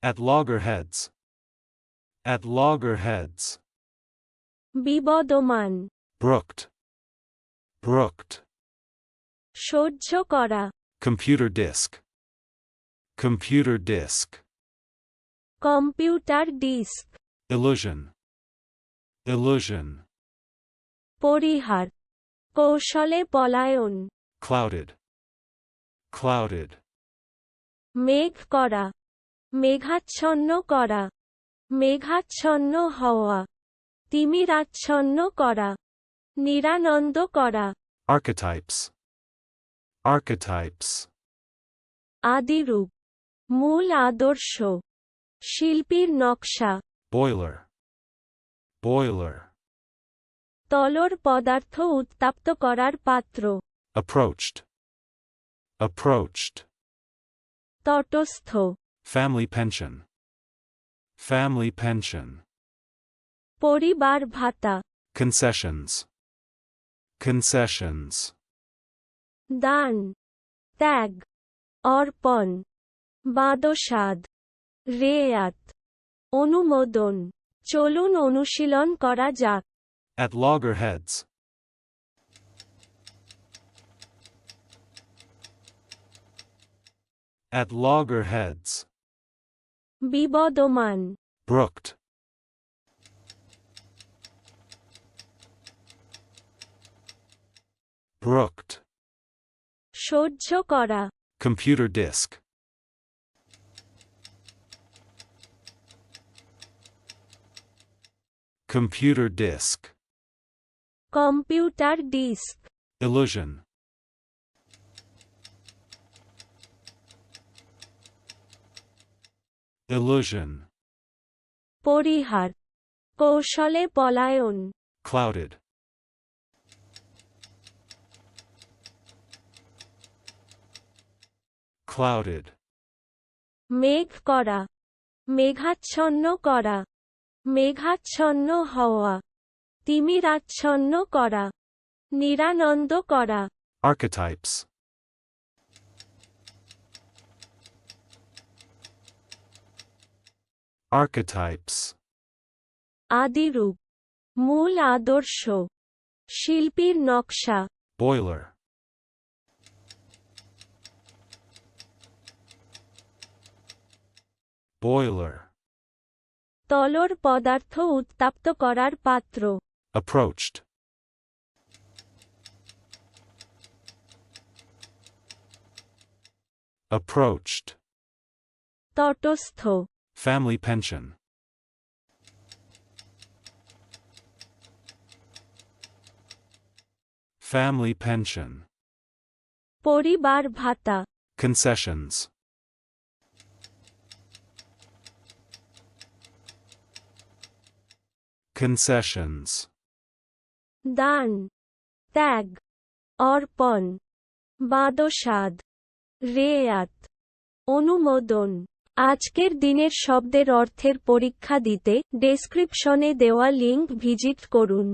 At loggerheads. At loggerheads. বিবদমান, Brooked. Brooked. সহ্য করা, Computer disk. Computer disk. Computer disk, Illusion. Illusion. পরিহার, কৌশলে পলায়ন, Clouded. Clouded. মেঘ করা, মেঘাচ্ছন্ন করা, মেঘাচ্ছন্ন হওয়া, তিমিরাচ্ছন্ন করা, নিরানন্দ করা, Archetypes. Archetypes. আদিরূপ, মূল আদর্শ, শিল্পীর নকশা, Boiler. Boiler. তলর পদার্থ উত্তাপ্ত করার পাত্র, Approached. Approached. তটস্থ, Family pension. Family pension. পরিবার ভাতা, Concessions. Concessions. দান, ত্যাগ, অর্পণ, বাদসাদ, রেয়াত, অনুমোদন, চলুন অনুশীলন করা যাক। At loggerheads. At loggerheads. বিবদমান, Brooked. Brooked. সহ্য করা, Computer disk. Computer disk. Computer disk, Illusion. Illusion. পরিহার, কৌশলে পলায়ন, Clouded. Clouded. মেঘ করা, মেঘাচ্ছন্ন করা, মেঘাচ্ছন্ন হওয়া, তিমিরাচ্ছন্ন করা, নিরানন্দ করা, Archetypes. Archetypes. আদিরূপ, মূল আদর্শ, শিল্পীর নকশা, Boiler. Boiler. তলর পদার্থ উত্তাপ্ত করার পাত্র, Approached. Approached. তটস্থ, Family pension. Family pension. পরিবার ভাতা, Concessions. Concessions. দান, ত্যাগ, অর্পণ, বাদসাদ, রেয়াত, অনুমোদন। আজকের দিনের শব্দের অর্থের পরীক্ষা দিতে ডেসক্রিপশনে দেওয়া লিংক ভিজিট করুন।